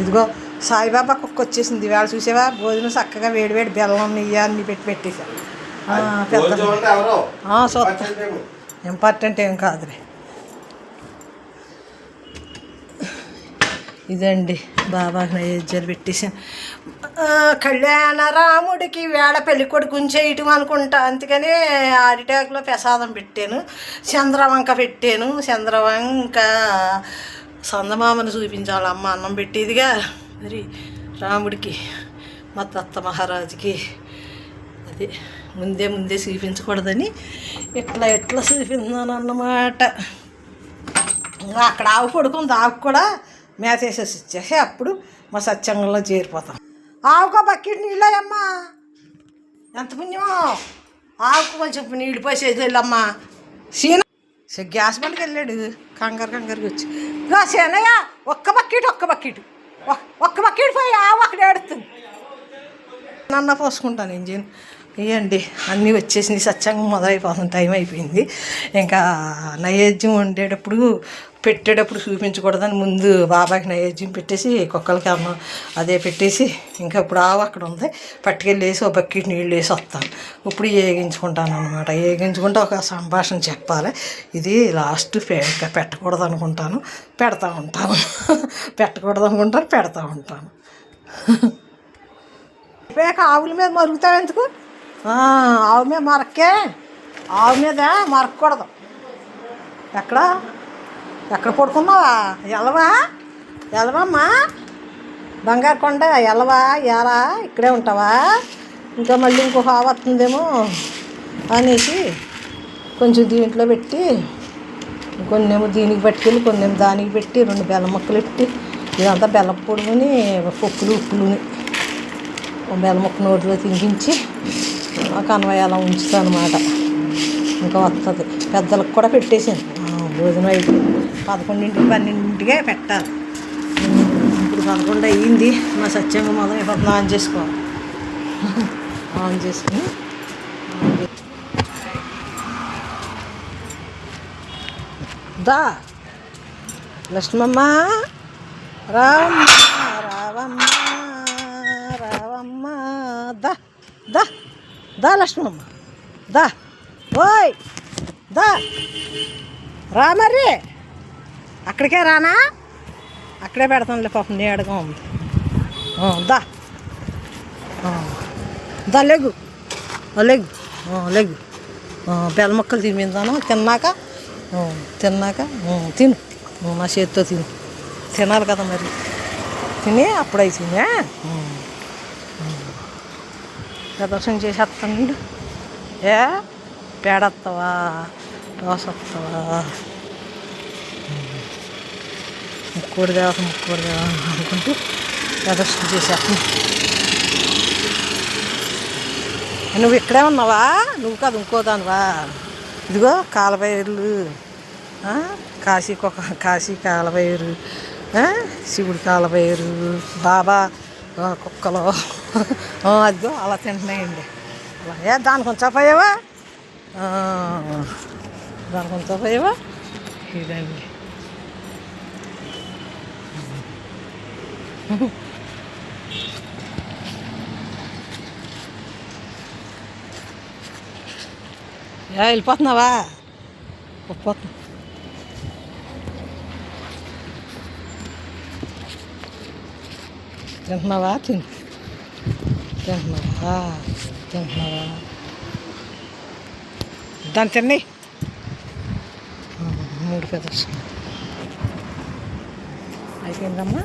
ఇదిగో సాయిబాబా కుక్క వచ్చేసింది ఇవాళ చూసావా భోజనం చక్కగా వేడి వేడి బెల్లం నెయ్యి అన్ని పెట్టేసా ఇంపార్టెంట్ ఏం కాదులే. ఇదండి బాబా నైవేద్యాలు పెట్టేసాను. కళ్యాణ రాముడికి వేళ పెళ్లి కొడుకుని చేయటం అనుకుంటా, అందుకని అరిటాకులో ప్రసాదం పెట్టాను, చంద్రవంక పెట్టాను. చంద్రవంక సందమామను చూపించాలమ్మ అన్నం పెట్టేదిగా, మరి రాముడికి మా దత్త మహారాజుకి అది ముందే చూపించకూడదని ఎట్లా చూపించాను అన్నమాట. అక్కడ ఆవు పడుకుంది, ఆవుకు కూడా మేతేసేసి ఇచ్చేసి అప్పుడు మా సత్సంగంలో చేరిపోతాం. ఆవుకో బకెట్ నీళ్ళమ్మా, ఎంత పుణ్యమో ఆవుకు కొంచెం నీళ్ళు పోసేది వెళ్ళమ్మా. సీన గ్యాస్ బండికి వెళ్ళాడు కంగారుకి వచ్చి, ఇలా సీనయ్య ఒక్క బకెట్ పోయి ఆవు అక్కడ ఏడుతుంది. నన్న పోసుకుంటాను ఏం చేయను. ఇవ్వండి అన్నీ వచ్చేసింది, సత్సంగం మొదలైపోతుంది, టైం అయిపోయింది. ఇంకా నైవేద్యం వండేటప్పుడు పెట్టేటప్పుడు చూపించకూడదని ముందు బాబాకి నైవేద్యం పెట్టేసి కుక్కలకి అన్నం అదే పెట్టేసి ఇంకా ఇప్పుడు ఆవు అక్కడ ఉంది పట్టుకెళ్ళేసి ఒక బకెట్ నీళ్ళు వేసి వస్తాను. ఇప్పుడు ఏగించుకుంటాను అనమాట. ఏగించుకుంటే ఒక సంభాషణ చెప్పాలి. ఇది లాస్ట్ పెట్టకూడదు అనుకుంటాను, పెడతా ఉంటాను. పెట్టకూడదు అనుకుంటాను, పెడతా ఉంటాను. ఆవుల మీద మరుగుతావు ఎందుకు? ఆవు మీద మరక్కే, ఆవు మీద మరక్కూడదు. ఎక్కడ పడుకున్నావా? ఎలవమ్మా బంగారు కొండ ఎలవా ఇక్కడే ఉంటావా? ఇంకా మళ్ళీ ఇంకొక ఆవు వస్తుందేమో అనేసి కొంచెం దీంట్లో పెట్టి కొన్నేమో దీనికి పట్టుకెళ్ళి కొన్నేమో దానికి పెట్టి 2 బెల్లం ముక్కలు పెట్టి ఇదంతా బెల్లం పొడుగుని ఉప్పులుని బెల్లం ముక్క నోటిలో తినిపించి ఒక అన్వయాల ఉంచుతాను అనమాట. ఇంకా వస్తుంది. పెద్దలకు కూడా పెట్టేసాను. భోజనం అయిపోయింది. 11, 12కే పెట్టాలి. ఇప్పుడు 11 అయ్యింది. మా సత్యంగా మొదలు అయిపోతుంది. ఆన్ చేసుకుని దా లక్ష్మమ్మ రావమ్మ దా లక్ష్మమ్మ దా, ఓయ్ దా రా. మరి అక్కడికే రానా? అక్కడే పెడతానులే పాపం, నీడగా ఉంది. దా లెగ్గు బెల్ల ముక్కలు తినిపించాను. తిన్నాక తిను, నా చేతితో తినాలి కదా మరి. తిని అప్పుడైతుందా ప్రదర్శన చేసేస్తాను. పేడొస్తావా, దోశ వస్తావా, ముక్కోడి దేవత అనుకుంటూ ప్రదర్శన చేసేస్తాను. నువ్వు ఇక్కడే ఉన్నావా? నువ్వు కాదు ఇంకోదానివా? ఇదిగో కాలబైర్లు, కాశీ కాలబైరు, శివుడి కాలబైరు, బాబా కుక్కలు, అదిగో అలా తింటున్నాయండి. అలా దానికి ఉంచపోయావా? ఇదండి. వెళ్ళిపోతున్నావా? తింటున్నావా? తింటున్నావా? దాన్ని తిన్నాయి. 3 ప్రదర్శన అయిపోయిందమ్మా.